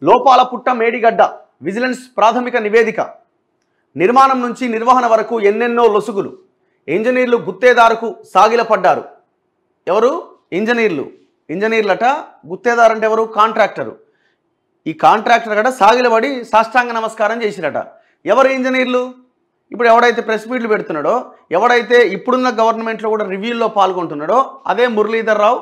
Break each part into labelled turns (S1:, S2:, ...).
S1: లోపాలపుట్ట Medigadda vigilance ప్రాథమిక నివేదిక. నిర్మాణం నుంచి నిర్వహణ వరకు ఎన్నెన్నో లొసుగులు. ఇంజనీర్లు గుత్తేదారుకు సాగిలపడ్డారు. ఎవరు? ఇంజనీర్లట. గుత్తేదారు అంటే ఎవరు? కాంట్రాక్టరు. ఈ కాంట్రాక్టర్ గట సాగిలపడి సాష్టాంగ నమస్కారం చేసిరట. ఎవరు ఇంజనీర్లు? ఇప్పుడు ఎవడైతే ప్రెస్ మీట్లు పెడుతున్నాడో, ఎవడైతే ఇప్పుడున్న గవర్నమెంట్లో కూడా రివ్యూల్లో పాల్గొంటున్నాడో అదే మురళీధర్ రావు,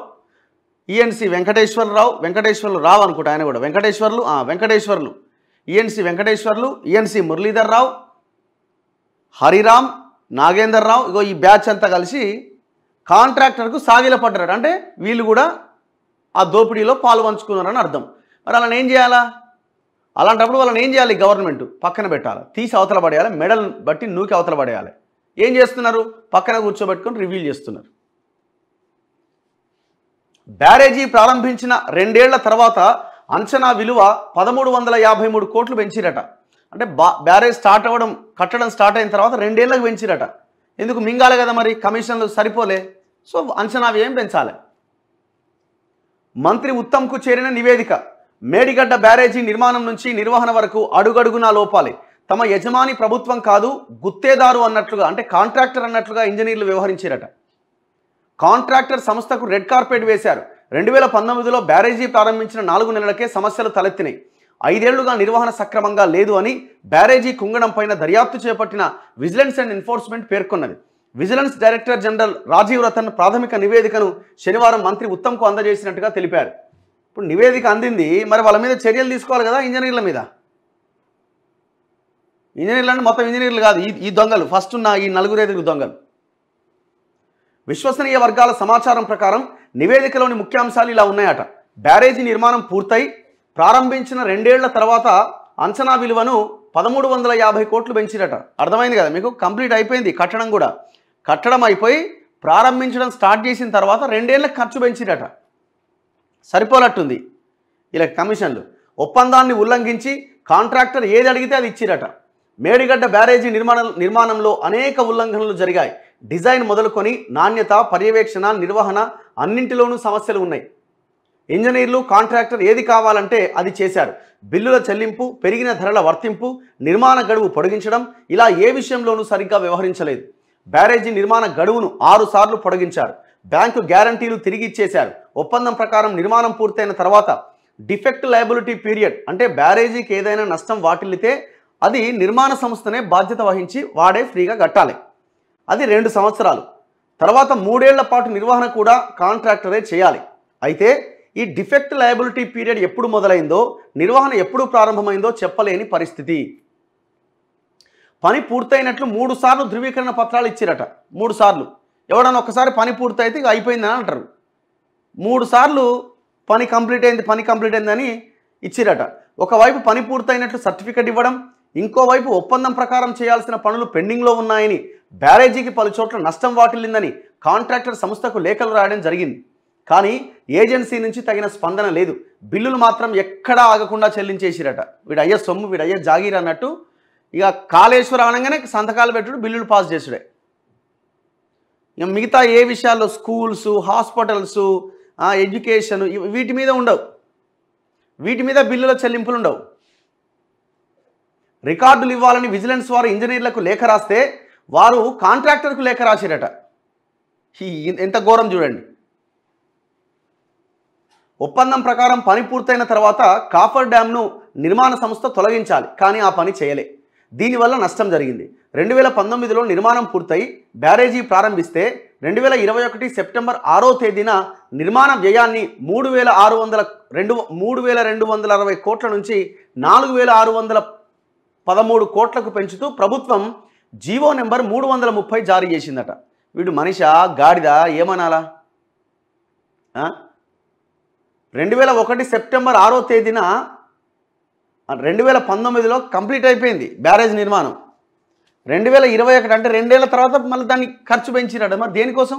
S1: ఈఎన్సి వెంకటేశ్వర్లు రావు అనుకుంటా, ఆయన కూడా వెంకటేశ్వర్లు ఈఎన్సి వెంకటేశ్వర్లు, ఈఎన్సి మురళీధర్ రావు, హరిరామ్, నాగేందర్ రావు, ఇగో ఈ బ్యాచ్ అంతా కలిసి కాంట్రాక్టర్కు సాగిలపడ్డారు. అంటే వీళ్ళు కూడా ఆ దోపిడీలో పాలు పంచుకున్నారని అర్థం. మరి వాళ్ళని ఏం చేయాలా? అలాంటప్పుడు వాళ్ళని ఏం చేయాలి? గవర్నమెంట్ పక్కన పెట్టాలి, తీసి అవతల పడేయాలి, మెడల్ బట్టి నూకి అవతల పడేయాలి. ఏం చేస్తున్నారు? పక్కన కూర్చోబెట్టుకొని రివ్యూ చేస్తున్నారు. బ్యారేజీ ప్రారంభించిన 2 ఏళ్ల తర్వాత అంచనా విలువ 1353 కోట్లు పెంచిరట. అంటే బ్యారేజ్ కట్టడం స్టార్ట్ అయిన తర్వాత 2 ఏళ్ళకి పెంచిరట. ఎందుకు? మింగాలి కదా, మరి కమిషన్లు సరిపోలే. సో అంచనా వ్యయం పెంచాలి. మంత్రి ఉత్తమ్కు చేరిన నివేదిక. మేడిగడ్డ బ్యారేజీ నిర్మాణం నుంచి నిర్వహణ వరకు అడుగడుగునా లోపాలే. తమ యజమాని ప్రభుత్వం కాదు, గుత్తేదారు అన్నట్లుగా, అంటే కాంట్రాక్టర్ అన్నట్లుగా ఇంజనీర్లు వ్యవహరించారట. కాంట్రాక్టర్ సంస్థకు రెడ్ కార్పెట్ వేశారు. 2019లో బ్యారేజీ ప్రారంభించిన 4 నెలలకే సమస్యలు తలెత్తినాయి. 5 ఏళ్లుగా నిర్వహణ సక్రమంగా లేదు అని బ్యారేజీ కుంగడం పైన దర్యాప్తు చేపట్టిన విజిలెన్స్ అండ్ ఎన్ఫోర్స్మెంట్ పేర్కొన్నది. Vigilance director general Rajiv Ratan ప్రాథమిక నివేదికను శనివారం మంత్రి ఉత్తమ్కు అందజేసినట్టుగా తెలిపారు. ఇప్పుడు నివేదిక అందింది, మరి వాళ్ళ మీద చర్యలు తీసుకోవాలి కదా. ఇంజనీర్ల మీద, ఇంజనీర్లు అంటే మొత్తం ఇంజనీర్లు కాదు, ఈ దొంగలు, ఫస్ట్ ఉన్న ఈ 4-5 దొంగలు. విశ్వసనీయ వర్గాల సమాచారం ప్రకారం నివేదికలోని ముఖ్యాంశాలు ఇలా ఉన్నాయట. బ్యారేజీ నిర్మాణం పూర్తయి ప్రారంభించిన 2 ఏళ్ల తర్వాత అంచనా విలువను 1350 కోట్లు పెంచిరట. అర్థమైంది కదా మీకు? కంప్లీట్ అయిపోయింది కట్టడం కూడా. కట్టడం అయిపోయి ప్రారంభించడం స్టార్ట్ చేసిన తర్వాత 2 ఏళ్ళకి ఖర్చు పెంచిరట. సరిపోలట్టుంది ఇలా కమిషన్లు. ఒప్పందాన్ని ఉల్లంఘించి కాంట్రాక్టర్ ఏది అడిగితే అది ఇచ్చిరట. మేడిగడ్డ బ్యారేజీ నిర్మాణంలో అనేక ఉల్లంఘనలు జరిగాయి. డిజైన్ మొదలుకొని నాణ్యత, పర్యవేక్షణ, నిర్వహణ అన్నింటిలోనూ సమస్యలు ఉన్నాయి. ఇంజనీర్లు, కాంట్రాక్టర్ ఏది కావాలంటే అది చేశారు. బిల్లుల చెల్లింపు, పెరిగిన ధరల వర్తింపు, నిర్మాణ గడువు పొడిగించడం, ఇలా ఏ విషయంలోనూ సరిగ్గా వ్యవహరించలేదు. బ్యారేజీ నిర్మాణ గడువును 6 సార్లు పొడిగించారు. బ్యాంకు గ్యారంటీలు తిరిగి ఇచ్చేశారు. ఒప్పందం ప్రకారం నిర్మాణం పూర్తయిన తర్వాత డిఫెక్ట్ లయబిలిటీ పీరియడ్, అంటే బ్యారేజీకి ఏదైనా నష్టం వాటిల్లితే అది నిర్మాణ సంస్థనే బాధ్యత వహించి వాడే ఫ్రీగా కట్టాలి. అది 2 సంవత్సరాలు. తర్వాత 3 ఏళ్ల పాటు నిర్వహణ కూడా కాంట్రాక్టరే చేయాలి. అయితే ఈ డిఫెక్ట్ లయబిలిటీ పీరియడ్ ఎప్పుడు మొదలైందో, నిర్వహణ ఎప్పుడు ప్రారంభమైందో చెప్పలేని పరిస్థితి. పని పూర్తయినట్లు 3 సార్లు ధృవీకరణ పత్రాలు ఇచ్చిరట. 3 సార్లు. ఎవడన్నా ఒక్కసారి పని పూర్తయితే ఇక అయిపోయిందని అంటారు. 3 సార్లు పని కంప్లీట్ అయిందని ఇచ్చిరట. ఒకవైపు పని పూర్తయినట్లు సర్టిఫికెట్ ఇవ్వడం, ఇంకోవైపు ఒప్పందం ప్రకారం చేయాల్సిన పనులు పెండింగ్లో ఉన్నాయని, బ్యారేజీకి పలు చోట్ల నష్టం వాటిల్లిందని కాంట్రాక్టర్ సంస్థకు లేఖలు రాయడం జరిగింది. కానీ ఏజెన్సీ నుంచి తగిన స్పందన లేదు. బిల్లులు మాత్రం ఎక్కడా ఆగకుండా చెల్లించేసిరట. వీడయ్యే సొమ్ము, వీడయ్యే జాగీర్ అన్నట్టు. ఇక కాళేశ్వరం అనగానే సంతకాలు పెట్టుడు, బిల్లులు పాస్ చేసుడే. ఇక మిగతా ఏ విషయాల్లో స్కూల్స్, హాస్పిటల్స్, ఎడ్యుకేషన్ వీటి మీద ఉండవు. వీటి మీద బిల్లుల చెల్లింపులు ఉండవు. రికార్డులు ఇవ్వాలని విజిలెన్స్ వారు ఇంజనీర్లకు లేఖ రాస్తే వారు కాంట్రాక్టర్కు లేఖ రాసిరట. ఎంత ఘోరం చూడండి. ఒప్పందం ప్రకారం పని పూర్తయిన తర్వాత కాఫర్ డ్యామ్ను నిర్మాణ సంస్థ తొలగించాలి, కానీ ఆ పని చేయలే. దీనివల్ల నష్టం జరిగింది. 2019లో నిర్మాణం పూర్తయి బ్యారేజీ ప్రారంభిస్తే 2021 సెప్టెంబర్ 6వ తేదీన నిర్మాణ వ్యయాన్ని 3,260 కోట్ల నుంచి 4,613 కోట్లకు పెంచుతూ ప్రభుత్వం జీవో నెంబర్ 330 జారీ చేసిందట. వీడు మనిషా గాడిదా ఏమనాలా? 2001 సెప్టెంబర్ 6వ తేదీన 2019లో కంప్లీట్ అయిపోయింది బ్యారేజ్ నిర్మాణం. 2021 అంటే 2 ఏళ్ల తర్వాత మళ్ళీ దాన్ని ఖర్చు పెంచినట. మరి దేనికోసం?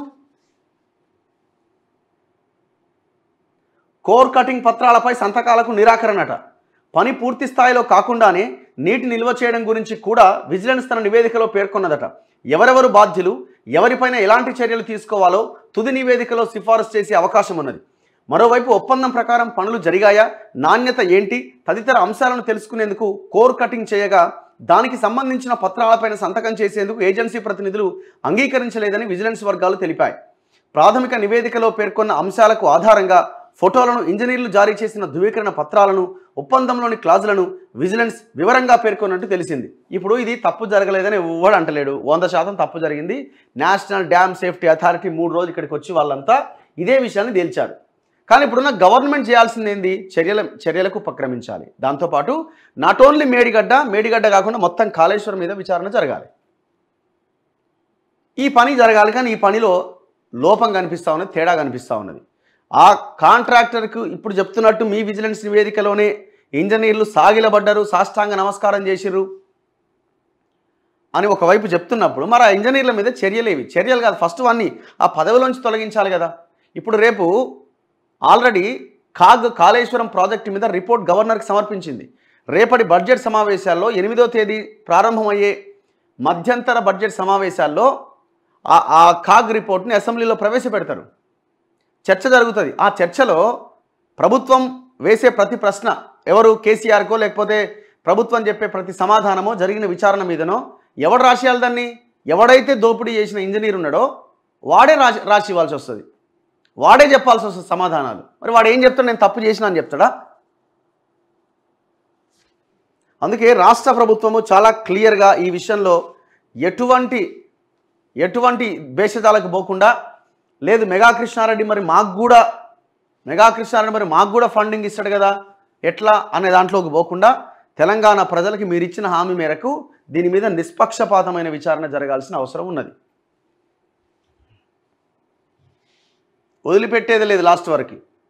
S1: కోర్ కటింగ్ పత్రాలపై సంతకాలకు నిరాకరణట. పని పూర్తి స్థాయిలో కాకుండానే నీటి నిల్వ చేయడం గురించి కూడా విజిలెన్స్ తన నివేదికలో పేర్కొన్నదట. ఎవరెవరు బాధ్యులు, ఎవరిపైన ఎలాంటి చర్యలు తీసుకోవాలో తుది నివేదికలో సిఫారసు చేసే అవకాశం ఉన్నది. మరోవైపు ఒప్పందం ప్రకారం పనులు జరిగాయా, నాణ్యత ఏంటి తదితర అంశాలను తెలుసుకునేందుకు కోర్ కటింగ్ చేయగా దానికి సంబంధించిన పత్రాలపైన సంతకం చేసేందుకు ఏజెన్సీ ప్రతినిధులు అంగీకరించలేదని విజిలెన్స్ వర్గాలు తెలిపాయి. ప్రాథమిక నివేదికలో పేర్కొన్న అంశాలకు ఆధారంగా ఫోటోలను, ఇంజనీర్లు జారీ చేసిన ధృవీకరణ పత్రాలను, ఒప్పందంలోని క్లాజులను విజిలెన్స్ వివరంగా పేర్కొన్నట్టు తెలిసింది. ఇప్పుడు ఇది తప్పు జరగలేదని ఎవడు అంటలేడు, 100% తప్పు జరిగింది. నేషనల్ డ్యామ్ సేఫ్టీ అథారిటీ 3 రోజులు ఇక్కడికి వచ్చి వాళ్ళంతా ఇదే విషయాన్ని తేల్చారు. కానీ ఇప్పుడున్న గవర్నమెంట్ చేయాల్సింది ఏంది? చర్యలకు ఉపక్రమించాలి. దాంతోపాటు నాట్ ఓన్లీ మేడిగడ్డ కాకుండా మొత్తం కాళేశ్వరం మీద విచారణ జరగాలి. ఈ పని జరగాలి. కానీ ఈ పనిలో లోపం కనిపిస్తూ ఉన్నది, తేడా కనిపిస్తూ ఉన్నది. ఆ కాంట్రాక్టర్కు ఇప్పుడు చెప్తున్నట్టు మీ విజిలెన్స్ నివేదికలోనే ఇంజనీర్లు సాగిలబడ్డారు, సాష్టాంగ నమస్కారం చేసిర్రు అని ఒకవైపు చెప్తున్నప్పుడు మరి ఆ ఇంజనీర్ల మీద చర్యలు కాదు, ఫస్ట్ వాన్ని ఆ పదవిలోంచి తొలగించాలి కదా. ఇప్పుడు రేపు ఆల్రెడీ కాళేశ్వరం ప్రాజెక్టు మీద రిపోర్ట్ గవర్నర్కి సమర్పించింది. రేపటి బడ్జెట్ సమావేశాల్లో 8వ తేదీ ప్రారంభమయ్యే మధ్యంతర బడ్జెట్ సమావేశాల్లో ఆ రిపోర్ట్ని అసెంబ్లీలో ప్రవేశపెడతారు. చర్చ జరుగుతుంది. ఆ చర్చలో ప్రభుత్వం వేసే ప్రతి ప్రశ్న, ఎవరు కేసీఆర్కో లేకపోతే ప్రభుత్వం చెప్పే ప్రతి సమాధానమో, జరిగిన విచారణ మీదనో ఎవడు రాసేయాలి దాన్ని? ఎవడైతే దోపిడీ చేసిన ఇంజనీర్ ఉన్నాడో వాడే రాసి ఇవ్వాల్సి వస్తుంది, వాడే చెప్పాల్సి వస్తుంది సమాధానాలు. మరి వాడు ఏం చెప్తాడు? నేను తప్పు చేసిన అని చెప్తాడా? అందుకే రాష్ట్ర ప్రభుత్వము చాలా క్లియర్గా ఈ విషయంలో ఎటువంటి భేషజాలకు పోకుండా లేదు, మెగా కృష్ణారెడ్డి మరి మాకు కూడా ఫండింగ్ ఇస్తాడు కదా ఎట్లా అనే దాంట్లోకి పోకుండా తెలంగాణ ప్రజలకి మీరు ఇచ్చిన హామీ మేరకు దీని మీద నిష్పక్షపాతమైన విచారణ జరగాల్సిన అవసరం ఉన్నది. వదిలిపెట్టేది లేదు లాస్ట్ వరకు.